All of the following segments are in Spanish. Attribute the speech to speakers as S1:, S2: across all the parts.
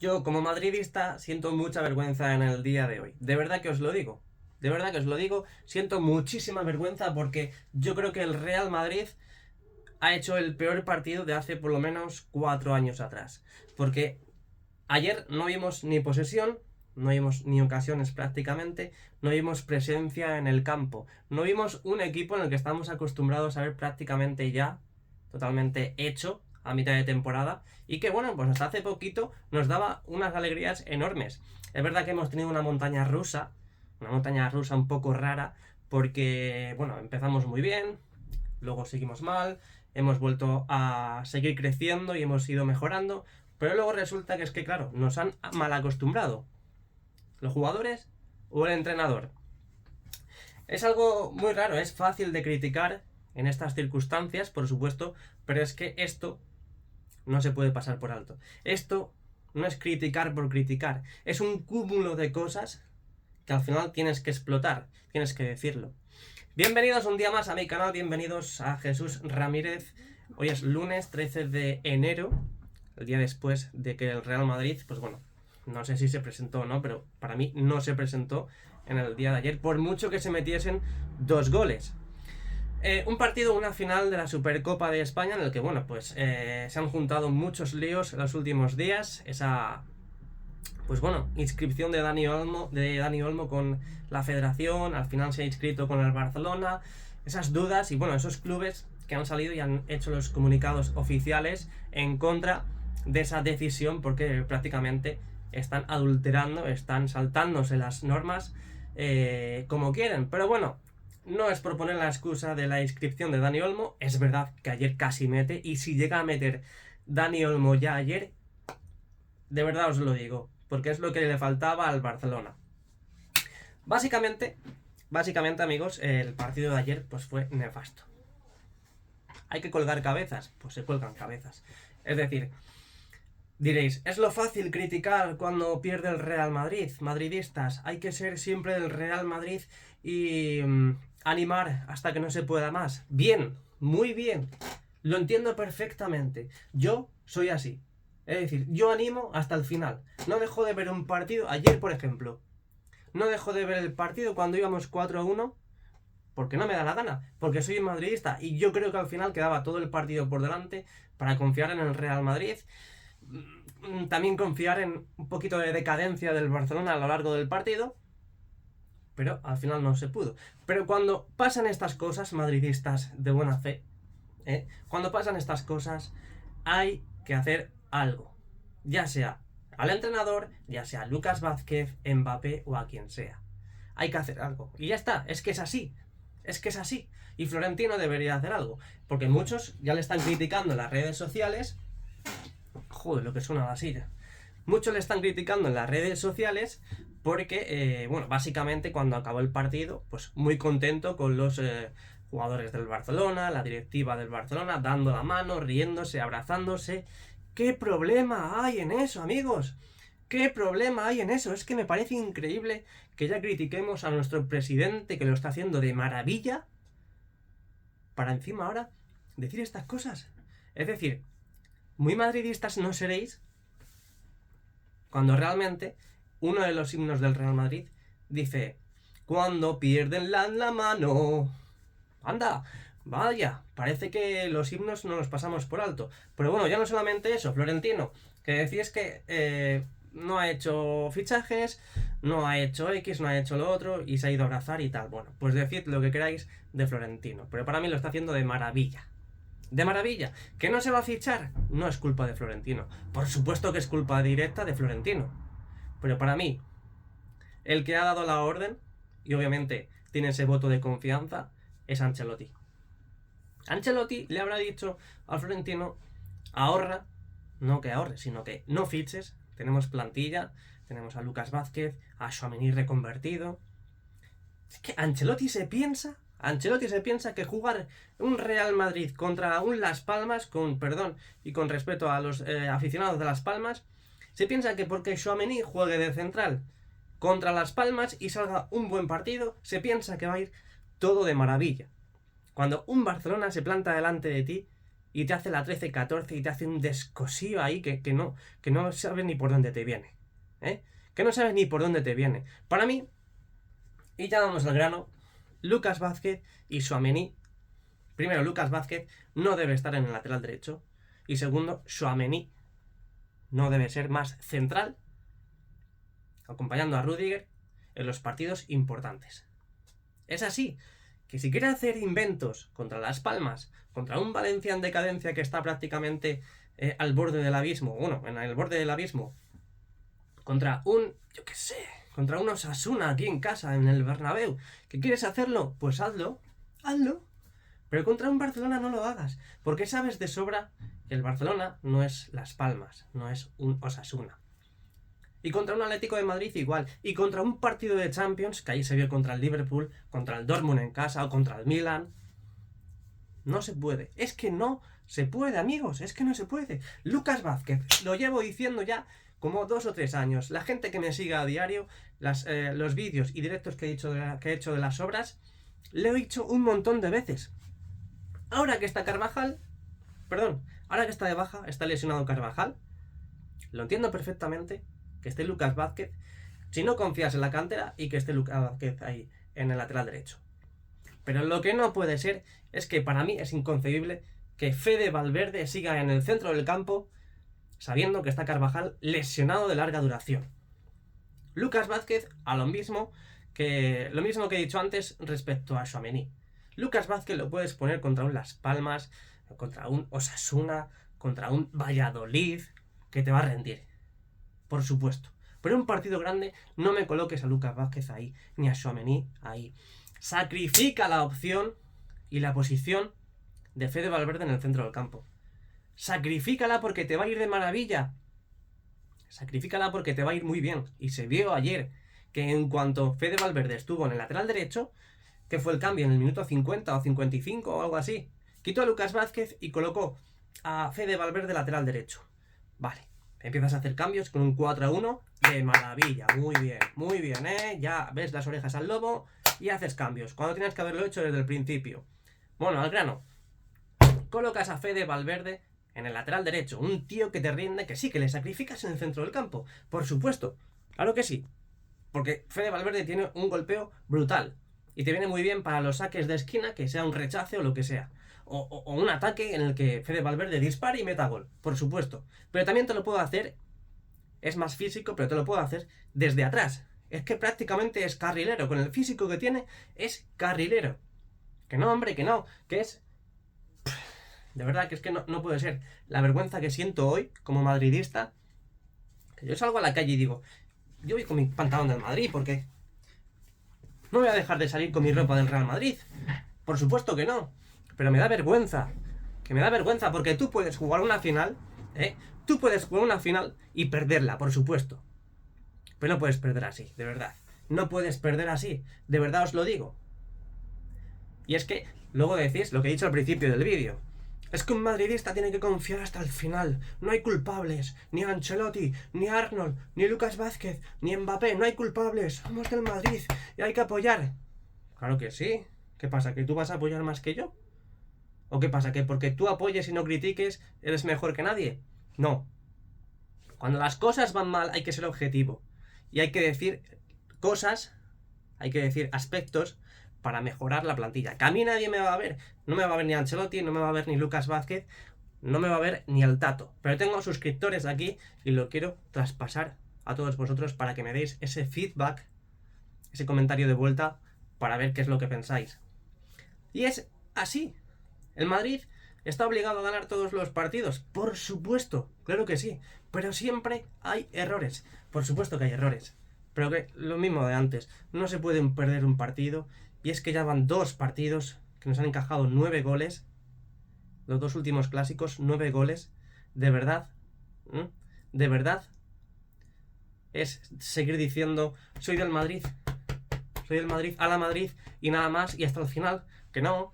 S1: Yo, como madridista, siento mucha vergüenza en el día de hoy. De verdad que os lo digo. De verdad que os lo digo. Siento muchísima vergüenza porque yo creo que el Real Madrid ha hecho el peor partido de hace por lo menos 4 años atrás. Porque ayer no vimos ni posesión, no vimos ni ocasiones prácticamente, no vimos presencia en el campo. No vimos un equipo en el que estamos acostumbrados a ver prácticamente ya totalmente hecho a mitad de temporada y que bueno, pues hasta hace poquito nos daba unas alegrías enormes. Es verdad que hemos tenido una montaña rusa un poco rara porque bueno, empezamos muy bien, luego seguimos mal, hemos vuelto a seguir creciendo y hemos ido mejorando, pero luego resulta que es que claro, nos han mal acostumbrado los jugadores o el entrenador. Es algo muy raro, es fácil de criticar en estas circunstancias, por supuesto, pero es que esto no se puede pasar por alto. Esto no es criticar por criticar, es un cúmulo de cosas que al final tienes que explotar, tienes que decirlo. Bienvenidos un día más a mi canal, bienvenidos a Jesús Ramírez. Hoy es lunes 13 de enero, el día después de que el Real Madrid, pues bueno, no sé si se presentó o no, pero para mí no se presentó en el día de ayer, por mucho que se metiesen 2 goles. Un partido, una final de la Supercopa de España en el que, bueno, pues se han juntado muchos líos en los últimos días. Esa, pues bueno, inscripción de Dani Olmo con la federación, al final se ha inscrito con el Barcelona, esas dudas y bueno, esos clubes que han salido y han hecho los comunicados oficiales en contra de esa decisión porque prácticamente están adulterando, están saltándose las normas como quieren. Pero bueno, no es por poner la excusa de la inscripción de Dani Olmo, es verdad que ayer casi mete, y si llega a meter Dani Olmo ya ayer, de verdad os lo digo, porque es lo que le faltaba al Barcelona. Básicamente amigos, el partido de ayer pues fue nefasto. ¿Hay que colgar cabezas? Pues se cuelgan cabezas. Es decir, diréis, es lo fácil criticar cuando pierde el Real Madrid. Madridistas, hay que ser siempre del Real Madrid y animar hasta que no se pueda más. Bien, muy bien. Lo entiendo perfectamente. Yo soy así. Es decir, yo animo hasta el final. No dejo de ver un partido. Ayer, por ejemplo, no dejo de ver el partido cuando íbamos 4-1 porque no me da la gana, porque soy madridista y yo creo que al final quedaba todo el partido por delante para confiar en el Real Madrid. También confiar en un poquito de decadencia del Barcelona a lo largo del partido, pero al final no se pudo. Pero cuando pasan estas cosas, madridistas de buena fe, cuando pasan estas cosas hay que hacer algo, ya sea al entrenador, ya sea a Lucas Vázquez, Mbappé o a quien sea. Hay que hacer algo y ya está, es que es así. Es que es así. Y Florentino debería hacer algo. Porque muchos ya le están criticando en las redes sociales. Joder, lo que suena la silla. Muchos le están criticando en las redes sociales porque, bueno, básicamente cuando acabó el partido, pues muy contento con los jugadores del Barcelona, la directiva del Barcelona, dando la mano, riéndose, abrazándose. ¿Qué problema hay en eso, amigos? ¿Qué problema hay en eso? Es que me parece increíble que ya critiquemos a nuestro presidente, que lo está haciendo de maravilla, para encima ahora decir estas cosas. Es decir, muy madridistas no seréis cuando realmente uno de los himnos del Real Madrid dice: cuando pierden la mano. Anda, vaya, parece que los himnos no los pasamos por alto. Pero bueno, ya no solamente eso, Florentino, que decís que no ha hecho fichajes, no ha hecho X, no ha hecho lo otro y se ha ido a abrazar y tal. Bueno, pues decid lo que queráis de Florentino, pero para mí lo está haciendo de maravilla. De maravilla. ¿Que no se va a fichar? No es culpa de Florentino. Por supuesto que es culpa directa de Florentino. Pero para mí, el que ha dado la orden, y obviamente tiene ese voto de confianza, es Ancelotti. Ancelotti le habrá dicho a Florentino: ahorra, no que ahorre, sino que no fiches, tenemos plantilla, tenemos a Lucas Vázquez, a Tchouaméni reconvertido. Es que Ancelotti se piensa que jugar un Real Madrid contra un Las Palmas, con perdón y con respeto a los aficionados de Las Palmas, se piensa que porque Tchouaméni juegue de central contra Las Palmas y salga un buen partido, se piensa que va a ir todo de maravilla. Cuando un Barcelona se planta delante de ti y te hace la 13-14 y te hace un descosío ahí que no sabes ni por dónde te viene. Que no sabes ni por dónde te viene. Para mí, y ya vamos al grano, Lucas Vázquez y Tchouaméni. Primero, Lucas Vázquez no debe estar en el lateral derecho. Y segundo, Tchouaméni no debe ser más central, acompañando a Rüdiger en los partidos importantes. Es así, que si quiere hacer inventos contra Las Palmas, contra un Valencia en decadencia que está prácticamente al borde del abismo, en el borde del abismo, contra contra un Osasuna aquí en casa, en el Bernabéu, que quieres hacerlo, pues hazlo, pero contra un Barcelona no lo hagas, porque sabes de sobra que el Barcelona no es Las Palmas, no es un Osasuna. Y contra un Atlético de Madrid igual. Y contra un partido de Champions, que ahí se vio contra el Liverpool, contra el Dortmund en casa o contra el Milan. No se puede. Es que no se puede, amigos. Es que no se puede. Lucas Vázquez, lo llevo diciendo ya como 2 o 3 años. La gente que me siga a diario, los vídeos y directos que he hecho de las obras, le he dicho un montón de veces. Ahora que está ahora que está de baja, está lesionado Carvajal, lo entiendo perfectamente, que esté Lucas Vázquez, si no confías en la cantera, y que esté Lucas Vázquez ahí en el lateral derecho. Pero lo que no puede ser es que para mí es inconcebible que Fede Valverde siga en el centro del campo sabiendo que está Carvajal lesionado de larga duración. Lucas Vázquez a lo mismo que he dicho antes respecto a Tchouaméni. Lucas Vázquez lo puedes poner contra un Las Palmas, contra un Osasuna, contra un Valladolid, que te va a rendir. Por supuesto. Pero en un partido grande no me coloques a Lucas Vázquez ahí, ni a Tchouaméni ahí. Sacrifica la opción y la posición de Fede Valverde en el centro del campo. Sacrifícala porque te va a ir de maravilla. Sacrifícala porque te va a ir muy bien. Y se vio ayer que en cuanto Fede Valverde estuvo en el lateral derecho, que fue el cambio en el minuto 50 o 55 o algo así, quitó a Lucas Vázquez y colocó a Fede Valverde lateral derecho. Vale, empiezas a hacer cambios con un 4-1 de maravilla. Muy bien, ya ves las orejas al lobo y haces cambios, cuando tienes que haberlo hecho desde el principio. Bueno, al grano. Colocas a Fede Valverde en el lateral derecho, un tío que te rinde, que sí, que le sacrificas en el centro del campo, por supuesto, claro que sí, porque Fede Valverde tiene un golpeo brutal y te viene muy bien para los saques de esquina, que sea un rechace o lo que sea, o un ataque en el que Fede Valverde dispare y meta gol, por supuesto, pero también te lo puedo hacer, es más físico, pero te lo puedo hacer desde atrás. Es que prácticamente es carrilero, con el físico que tiene es carrilero. Que no, hombre, que no, que es... De verdad que es que no puede ser. La vergüenza que siento hoy como madridista, que yo salgo a la calle y digo, yo voy con mi pantalón del Madrid, porque no voy a dejar de salir con mi ropa del Real Madrid. Por supuesto que no, pero me da vergüenza. Que me da vergüenza porque tú puedes jugar una final, tú puedes jugar una final y perderla, por supuesto. Pero no puedes perder así, de verdad. No puedes perder así, de verdad os lo digo. Y es que luego decís lo que he dicho al principio del vídeo. Es que un madridista tiene que confiar hasta el final. No hay culpables. Ni Ancelotti, ni Arnold, ni Lucas Vázquez, ni Mbappé. No hay culpables. Somos del Madrid y hay que apoyar. Claro que sí. ¿Qué pasa? ¿Que tú vas a apoyar más que yo? ¿O qué pasa? ¿Que porque tú apoyes y no critiques eres mejor que nadie? No. Cuando las cosas van mal hay que ser objetivo. Y hay que decir cosas, hay que decir aspectos para mejorar la plantilla. Que a mí nadie me va a ver. No me va a ver ni Ancelotti, no me va a ver ni Lucas Vázquez, no me va a ver ni el Tato. Pero tengo suscriptores aquí y lo quiero traspasar a todos vosotros para que me deis ese feedback, ese comentario de vuelta, para ver qué es lo que pensáis. Y es así. El Madrid está obligado a ganar todos los partidos. Por supuesto, claro que sí. Pero siempre hay errores. Por supuesto que hay errores. Pero que lo mismo de antes. No se puede perder un partido. Y es que ya van 2 partidos que nos han encajado 9 goles. Los 2 últimos clásicos, 9 goles. De verdad. De verdad. Es seguir diciendo, soy del Madrid. Soy del Madrid, a la Madrid y nada más. Y hasta el final. Que no.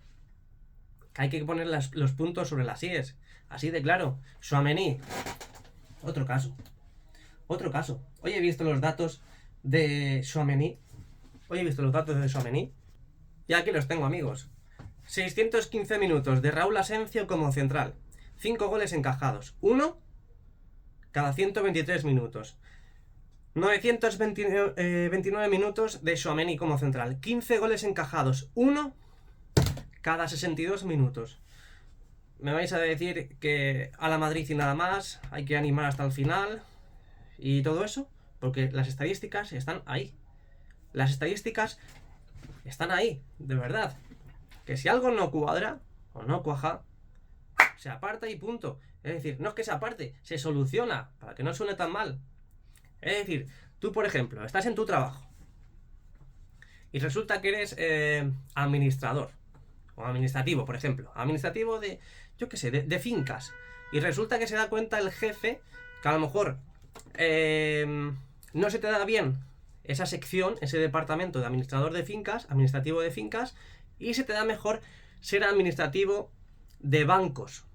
S1: Que hay que poner los puntos sobre las íes. Así de claro. Tchouaméni. Otro caso. Hoy he visto los datos de Tchouaméni. Y aquí los tengo, amigos. 615 minutos de Raúl Asencio como central. 5 goles encajados. 1 cada 123 minutos. 929 minutos de Tchouaméni como central. 15 goles encajados. 1 cada 62 minutos. Me vais a decir que a la Madrid y nada más, hay que animar hasta el final y todo eso, porque las estadísticas están ahí. Las estadísticas están ahí, de verdad. Que si algo no cuadra o no cuaja, se aparta y punto. Es decir, no es que se aparte, se soluciona, para que no suene tan mal. Es decir, tú por ejemplo, estás en tu trabajo y resulta que eres administrador o administrativo, por ejemplo, administrativo de, yo qué sé, de fincas, y resulta que se da cuenta el jefe que a lo mejor no se te da bien esa sección, ese departamento de administrador de fincas, administrativo de fincas, y se te da mejor ser administrativo de bancos,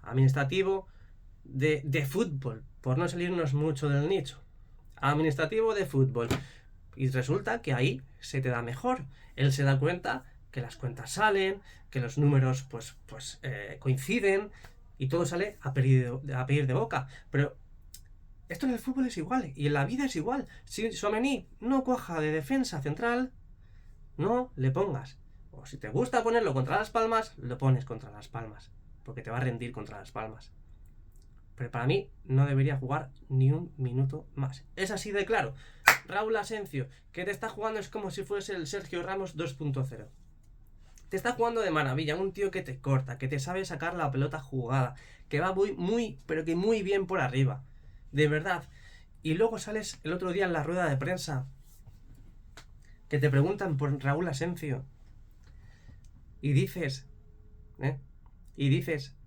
S1: administrativo de fútbol, por no salirnos mucho del nicho, administrativo de fútbol, y resulta que ahí se te da mejor. Él se da cuenta que las cuentas salen, que los números pues coinciden y todo sale a pedir de boca. Pero esto en el fútbol es igual y en la vida es igual. Si Tchouaméni no cuaja de defensa central, no le pongas. O si te gusta ponerlo contra Las Palmas, lo pones contra Las Palmas, porque te va a rendir contra Las Palmas. Pero para mí no debería jugar ni un minuto más. Es así de claro. Raúl Asencio, que te está jugando es como si fuese el Sergio Ramos 2.0. Te está jugando de maravilla, un tío que te corta, que te sabe sacar la pelota jugada, que va pero que muy bien por arriba. De verdad. Y luego sales el otro día en la rueda de prensa, que te preguntan por Raúl Asencio, y dices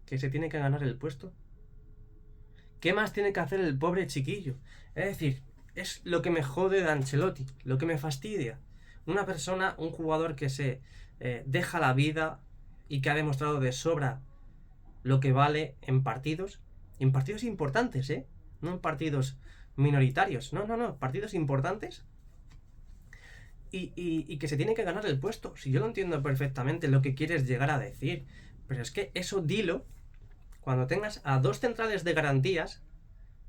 S1: que se tiene que ganar el puesto. ¿Qué más tiene que hacer el pobre chiquillo? Es decir, es lo que me jode de Ancelotti, lo que me fastidia. Una persona, un jugador que se deja la vida y que ha demostrado de sobra lo que vale en partidos importantes, no en partidos minoritarios, no, partidos importantes, y que se tiene que ganar el puesto. Si yo lo entiendo perfectamente lo que quieres llegar a decir, pero es que eso dilo cuando tengas a dos centrales de garantías,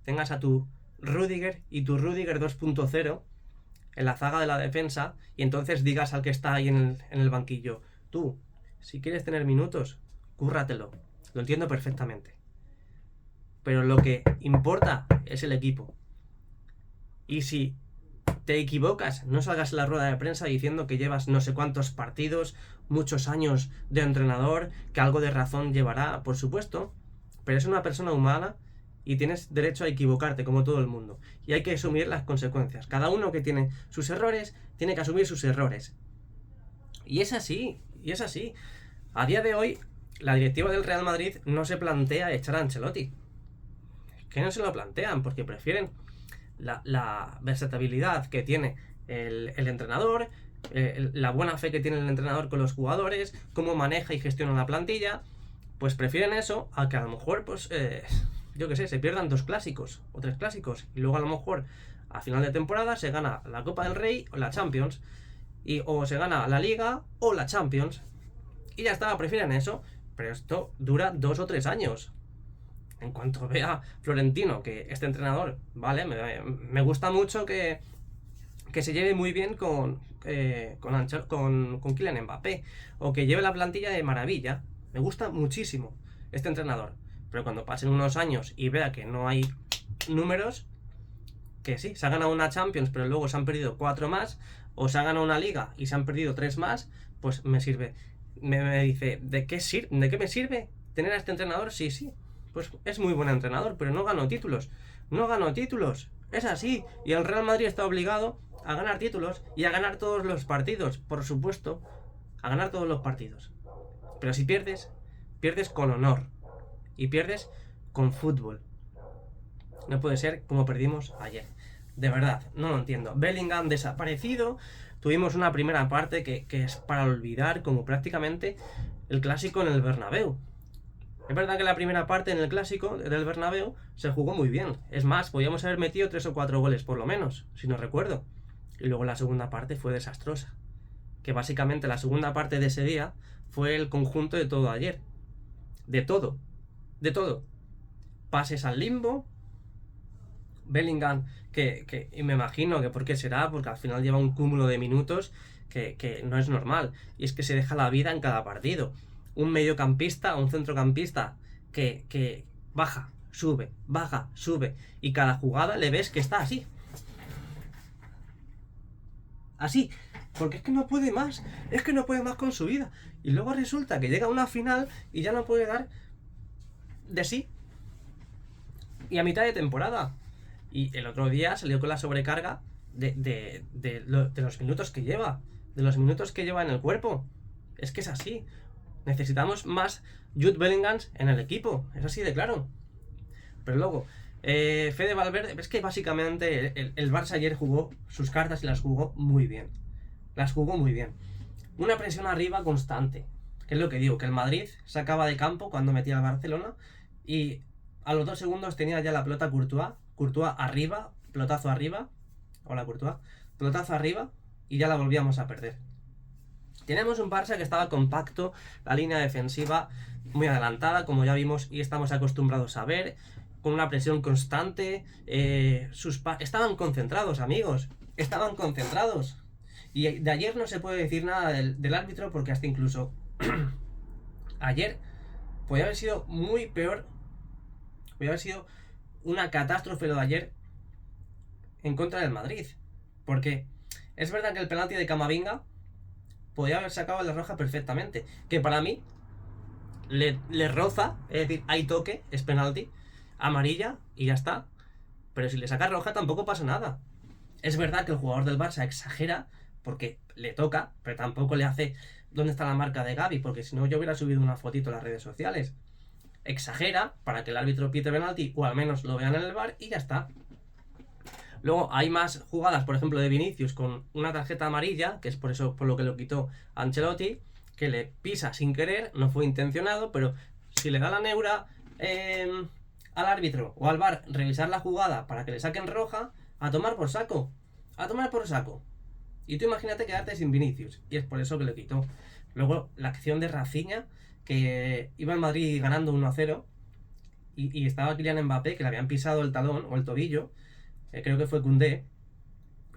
S1: tengas a tu Rüdiger y tu Rüdiger 2.0 en la zaga de la defensa, y entonces digas al que está ahí en el banquillo, tú, si quieres tener minutos, cúrratelo. Lo entiendo perfectamente. Pero lo que importa es el equipo. Y si te equivocas, no salgas en la rueda de prensa diciendo que llevas no sé cuántos partidos, muchos años de entrenador, que algo de razón llevará, por supuesto, pero es una persona humana y tienes derecho a equivocarte como todo el mundo. Y hay que asumir las consecuencias. Cada uno que tiene sus errores, tiene que asumir sus errores. Y es así, A día de hoy, la directiva del Real Madrid no se plantea echar a Ancelotti. Que no se lo plantean, porque prefieren la versatilidad que tiene el entrenador, la buena fe que tiene el entrenador con los jugadores, cómo maneja y gestiona la plantilla. Pues prefieren eso a que a lo mejor, pues, yo qué sé, se pierdan 2 clásicos o 3 clásicos y luego a lo mejor a final de temporada se gana la Copa del Rey o la Champions, o se gana la Liga o la Champions, y ya está. Prefieren eso, pero esto dura 2 o 3 años. En cuanto vea Florentino que este entrenador, vale, me gusta mucho que se lleve muy bien con Kylian Mbappé, o que lleve la plantilla de maravilla. Me gusta muchísimo este entrenador, pero cuando pasen unos años y vea que no hay números, que sí, se ha ganado una Champions pero luego se han perdido 4 más, o se ha ganado una Liga y se han perdido 3 más, pues me sirve. Me dice, ¿de qué me sirve tener a este entrenador? Sí, pues es muy buen entrenador, pero no ganó títulos, es así, y el Real Madrid está obligado a ganar títulos y a ganar todos los partidos, por supuesto, a ganar todos los partidos. Pero si pierdes con honor y pierdes con fútbol. No puede ser como perdimos ayer. De verdad, no lo entiendo. Bellingham desaparecido. Tuvimos una primera parte que es para olvidar, como prácticamente el clásico en el Bernabéu. Es verdad que la primera parte en el clásico del Bernabéu se jugó muy bien. Es más, podíamos haber metido 3 o 4 goles por lo menos, si no recuerdo. Y luego la segunda parte fue desastrosa. Que básicamente la segunda parte de ese día fue el conjunto de todo ayer. De todo. de todo. Pases al limbo, Bellingham, y me imagino que por qué será, porque al final lleva un cúmulo de minutos que no es normal, y es que se deja la vida en cada partido. Un mediocampista, un centrocampista que baja, sube, y cada jugada le ves que está así. Así, porque es que no puede más, con su vida. Y luego resulta que llega a una final y ya no puede dar de sí. Y a mitad de temporada. Y el otro día salió con la sobrecarga de los minutos que lleva. De los minutos que lleva en el cuerpo. Es que es así. Necesitamos más Jude Bellingham en el equipo. Es así de claro. Pero luego, Fede Valverde, es que básicamente el Barça ayer jugó sus cartas y las jugó muy bien. Una presión arriba constante. Que es lo que digo, que el Madrid sacaba de campo cuando metía al Barcelona y a los 2 segundos tenía ya la pelota Courtois arriba, pelotazo arriba. Hola Courtois. Pelotazo arriba y ya la volvíamos a perder. Tenemos un Barça que estaba compacto, la línea defensiva muy adelantada, como ya vimos y estamos acostumbrados a ver, con una presión constante. Estaban concentrados, amigos. Estaban concentrados. Y de ayer no se puede decir nada del árbitro, porque hasta incluso ayer podía haber sido muy peor. Podía haber sido una catástrofe lo de ayer en contra del Madrid. Porque es verdad que el penalti de Camavinga podía haber sacado la roja perfectamente. Que para mí le roza, es decir, hay toque, es penalti, amarilla y ya está. Pero si le saca roja tampoco pasa nada. Es verdad que el jugador del Barça exagera porque le toca, pero tampoco le hace dónde está la marca de Gavi, porque si no yo hubiera subido una fotito a las redes sociales. Exagera para que el árbitro pite penalti o al menos lo vean en el VAR y ya está. Luego hay más jugadas, por ejemplo, de Vinicius con una tarjeta amarilla, que es por eso por lo que lo quitó Ancelotti, que le pisa sin querer, no fue intencionado, pero si le da la neura al árbitro o al VAR revisar la jugada para que le saquen roja, a tomar por saco. Y tú imagínate quedarte sin Vinicius, y es por eso que le quitó. Luego la acción de Rafinha, que iba el Madrid ganando 1-0 y estaba Kylian Mbappé, que le habían pisado el talón o el tobillo, creo que fue Koundé,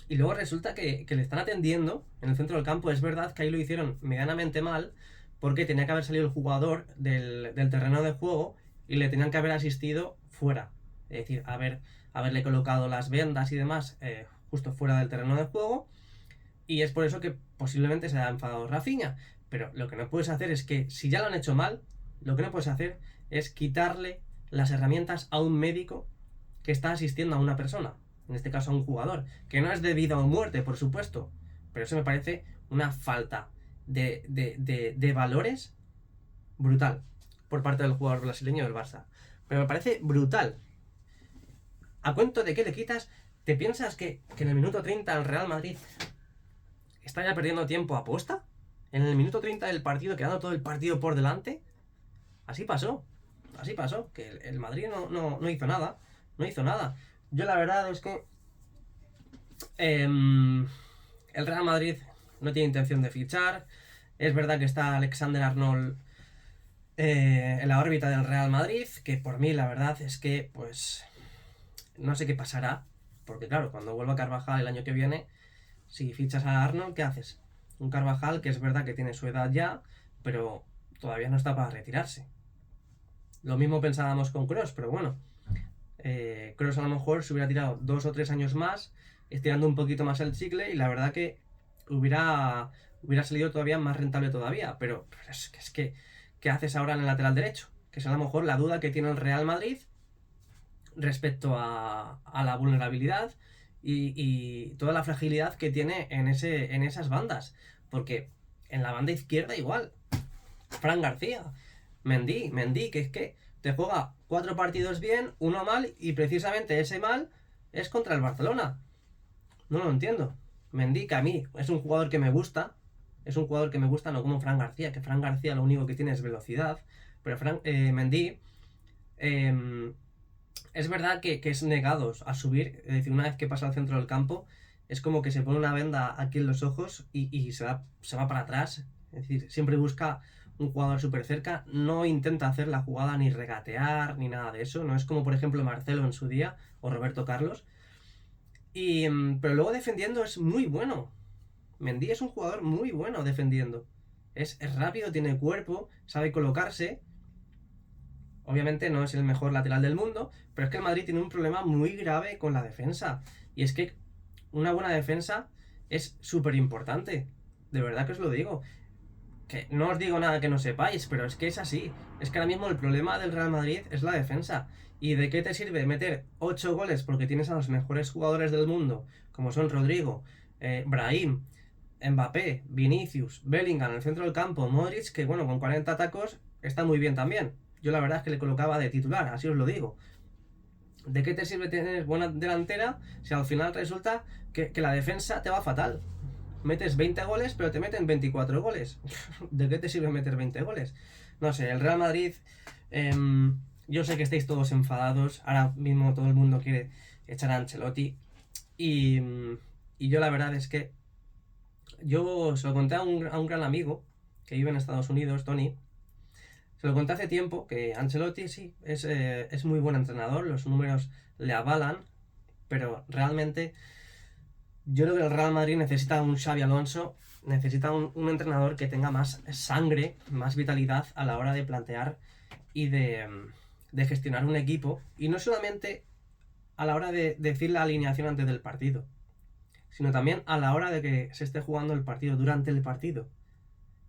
S1: y luego resulta que le están atendiendo en el centro del campo. Es verdad que ahí lo hicieron medianamente mal, porque tenía que haber salido el jugador del terreno de juego y le tenían que haber asistido fuera, es decir, haberle colocado las vendas y demás justo fuera del terreno de juego, y es por eso que posiblemente se haya enfadado Rafinha. Pero lo que no puedes hacer es que, si ya lo han hecho mal, lo que no puedes hacer es quitarle las herramientas a un médico que está asistiendo a una persona, en este caso a un jugador, que no es de vida o muerte, por supuesto, pero eso me parece una falta de valores brutal por parte del jugador brasileño del Barça. Pero me parece brutal. ¿A cuento de qué le quitas? ¿Te piensas que en el minuto 30 el Real Madrid está ya perdiendo tiempo a posta? En el minuto 30 del partido, quedando todo el partido por delante. Así pasó, que el Madrid no hizo nada. Yo la verdad es que el Real Madrid no tiene intención de fichar. Es verdad que está Alexander-Arnold en la órbita del Real Madrid, que por mí la verdad es que pues no sé qué pasará, porque claro, cuando vuelva Carvajal el año que viene, si fichas a Arnold, ¿qué haces? Un Carvajal que es verdad que tiene su edad ya, pero todavía no está para retirarse. Lo mismo pensábamos con Kroos, pero bueno, Kroos a lo mejor se hubiera tirado 2 o 3 años más, estirando un poquito más el chicle, y la verdad que hubiera salido todavía más rentable todavía. Pero es que ¿qué haces ahora en el lateral derecho? Que es a lo mejor la duda que tiene el Real Madrid respecto a la vulnerabilidad y toda la fragilidad que tiene en esas bandas. Porque en la banda izquierda igual, Fran García, Mendy, que es que te juega 4 partidos bien, 1 mal, y precisamente ese mal es contra el Barcelona. No lo entiendo. Mendy, que a mí es un jugador que me gusta, no como Fran García, que Fran García lo único que tiene es velocidad, pero Mendy es verdad que es negado a subir. Es decir, una vez que pasa al centro del campo, es como que se pone una venda aquí en los ojos y se va para atrás. Es decir, siempre busca un jugador súper cerca, no intenta hacer la jugada ni regatear ni nada de eso, no es como por ejemplo Marcelo en su día o Roberto Carlos. Pero luego defendiendo es muy bueno. Mendy es un jugador muy bueno defendiendo. Es rápido, tiene cuerpo, sabe colocarse. Obviamente no es el mejor lateral del mundo, pero es que el Madrid tiene un problema muy grave con la defensa. Y es que una buena defensa es súper importante. De verdad que os lo digo. Que no os digo nada que no sepáis, pero es que es así. Es que ahora mismo el problema del Real Madrid es la defensa. ¿Y de qué te sirve meter 8 goles porque tienes a los mejores jugadores del mundo, como son Rodrigo, Brahim, Mbappé, Vinicius, Bellingham en el centro del campo, Modric, que bueno, con 40 tacos está muy bien también? Yo la verdad es que le colocaba de titular, así os lo digo. ¿De qué te sirve tener buena delantera si al final resulta que la defensa te va fatal? Metes 20 goles, pero te meten 24 goles. ¿De qué te sirve meter 20 goles? No sé, el Real Madrid... yo sé que estáis todos enfadados. Ahora mismo todo el mundo quiere echar a Ancelotti. Y yo la verdad es que... Yo se lo conté a un gran amigo que vive en Estados Unidos, Tony. Se lo conté hace tiempo, que Ancelotti sí, es muy buen entrenador. Los números le avalan. Pero realmente... Yo creo que el Real Madrid necesita un Xabi Alonso, necesita un entrenador que tenga más sangre, más vitalidad a la hora de plantear y de gestionar un equipo. Y no solamente a la hora de decir la alineación antes del partido, sino también a la hora de que se esté jugando el partido, durante el partido.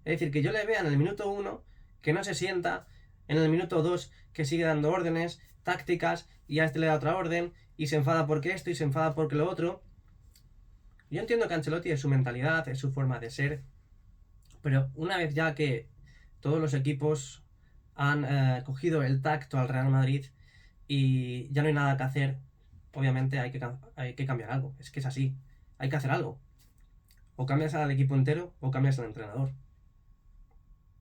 S1: Es decir, que yo le vea en el minuto 1 que no se sienta, en el minuto 2 que sigue dando órdenes, tácticas, y a este le da otra orden, y se enfada porque esto y se enfada porque lo otro. Yo entiendo que Ancelotti es su mentalidad, es su forma de ser, pero una vez ya que todos los equipos han cogido el tacto al Real Madrid y ya no hay nada que hacer, obviamente hay que cambiar algo. Es que es así, hay que hacer algo. O cambias al equipo entero o cambias al entrenador.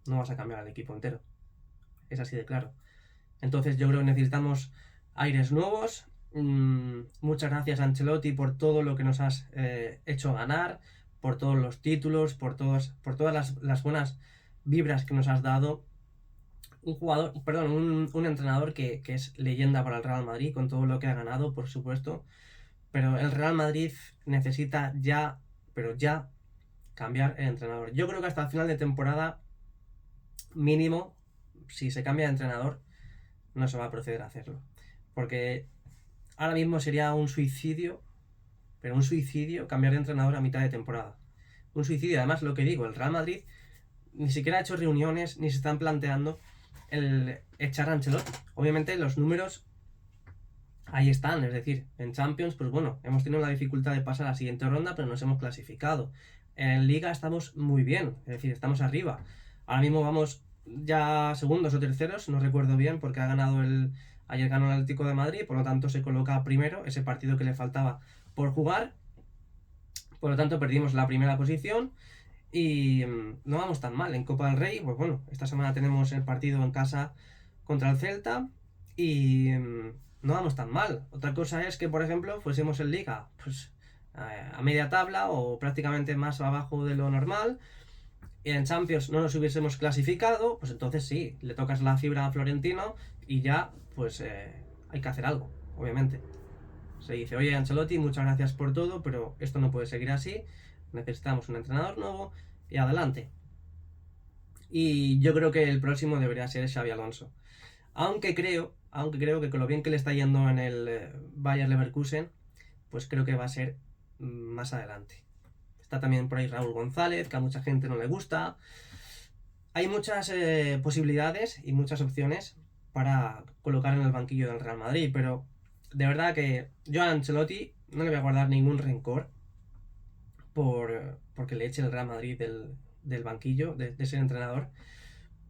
S1: No vas a cambiar al equipo entero. Es así de claro. Entonces yo creo que necesitamos aires nuevos. Muchas gracias, Ancelotti, por todo lo que nos has hecho ganar, por todos los títulos, por todas las buenas vibras que nos has dado. Un entrenador que es leyenda para el Real Madrid, con todo lo que ha ganado, por supuesto. Pero el Real Madrid necesita ya, pero ya, cambiar el entrenador. Yo creo que hasta el final de temporada, mínimo, si se cambia de entrenador, no se va a proceder a hacerlo. Porque ahora mismo sería un suicidio, pero un suicidio cambiar de entrenador a mitad de temporada. Un suicidio, además, lo que digo, el Real Madrid ni siquiera ha hecho reuniones, ni se están planteando el echar a Ancelotti. Obviamente los números ahí están, es decir, en Champions, pues bueno, hemos tenido la dificultad de pasar a la siguiente ronda, pero nos hemos clasificado. En Liga estamos muy bien, es decir, estamos arriba. Ahora mismo vamos ya segundos o terceros, no recuerdo bien, porque ayer ganó el Atlético de Madrid, por lo tanto se coloca primero, ese partido que le faltaba por jugar. Por lo tanto perdimos la primera posición y no vamos tan mal. En Copa del Rey, pues bueno, esta semana tenemos el partido en casa contra el Celta y no vamos tan mal. Otra cosa es que, por ejemplo, fuésemos en Liga pues a media tabla o prácticamente más abajo de lo normal, y en Champions no nos hubiésemos clasificado, pues entonces sí, le tocas la fibra a Florentino y ya pues hay que hacer algo, obviamente. Se dice, oye Ancelotti, muchas gracias por todo, pero esto no puede seguir así, necesitamos un entrenador nuevo y adelante. Y yo creo que el próximo debería ser Xabi Alonso. Aunque creo que con lo bien que le está yendo en el Bayer Leverkusen, pues creo que va a ser más adelante. Está también por ahí Raúl González, que a mucha gente no le gusta. Hay muchas posibilidades y muchas opciones para colocar en el banquillo del Real Madrid, pero de verdad que yo a Ancelotti no le voy a guardar ningún rencor porque le eche el Real Madrid del banquillo, de ser entrenador,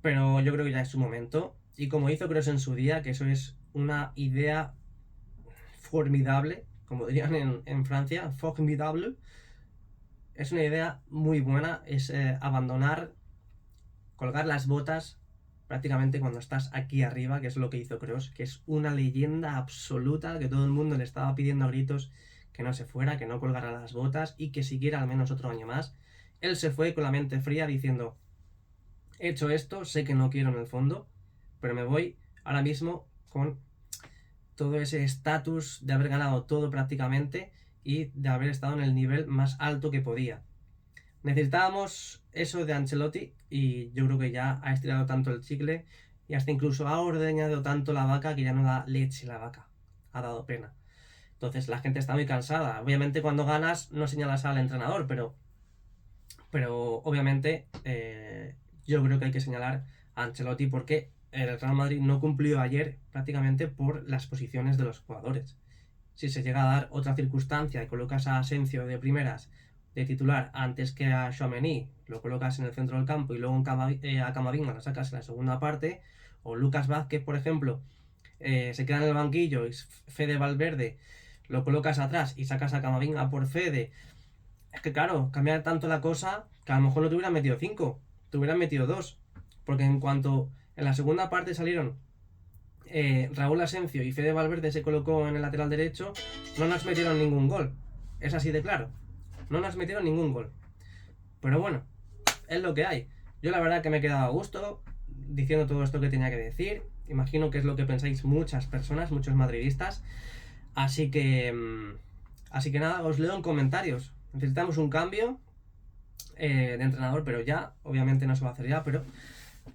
S1: pero yo creo que ya es su momento. Y como hizo Kroos en su día, que eso es una idea formidable, como dirían en Francia, formidable, es una idea muy buena, es abandonar, colgar las botas prácticamente cuando estás aquí arriba, que es lo que hizo Kroos, que es una leyenda absoluta, que todo el mundo le estaba pidiendo a gritos que no se fuera, que no colgara las botas y que siguiera al menos otro año más. Él se fue con la mente fría diciendo, he hecho esto, sé que no quiero en el fondo, pero me voy ahora mismo con todo ese estatus de haber ganado todo prácticamente y de haber estado en el nivel más alto que podía. Necesitábamos eso de Ancelotti y yo creo que ya ha estirado tanto el chicle y hasta incluso ha ordeñado tanto la vaca que ya no da leche la vaca. Ha dado pena. Entonces la gente está muy cansada. Obviamente cuando ganas no señalas al entrenador, pero obviamente yo creo que hay que señalar a Ancelotti porque el Real Madrid no cumplió ayer prácticamente por las posiciones de los jugadores. Si se llega a dar otra circunstancia y colocas a Asensio de primeras de titular antes que a Tchouaméni, lo colocas en el centro del campo y luego a Camavinga lo sacas en la segunda parte, o Lucas Vázquez, por ejemplo, se queda en el banquillo y Fede Valverde lo colocas atrás y sacas a Camavinga por Fede. Es que claro, cambia tanto la cosa que a lo mejor no te hubieran metido 5, te hubieran metido 2. Porque en cuanto en la segunda parte salieron Raúl Asencio y Fede Valverde se colocó en el lateral derecho, no nos metieron ningún gol. Es así de claro. No nos metieron ningún gol. Pero bueno, es lo que hay. Yo la verdad que me he quedado a gusto diciendo todo esto que tenía que decir. Imagino que es lo que pensáis muchas personas, muchos madridistas. Así que nada, os leo en comentarios. Necesitamos un cambio de entrenador, pero ya, obviamente no se va a hacer ya, pero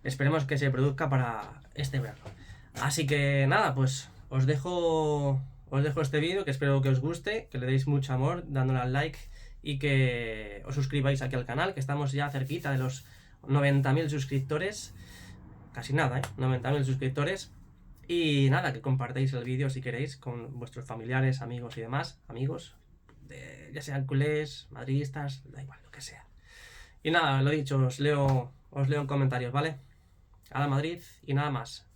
S1: esperemos que se produzca para este verano. Así que nada, pues os dejo este vídeo, que espero que os guste, que le deis mucho amor dándole al like y que os suscribáis aquí al canal, que estamos ya cerquita de los 90.000 suscriptores. Casi nada, 90.000 suscriptores. Y nada, que compartáis el vídeo si queréis con vuestros familiares, amigos y demás. Amigos, ya sean culés, madridistas, da igual, lo que sea. Y nada, lo dicho, os leo en comentarios, ¿vale? A la Madrid y nada más.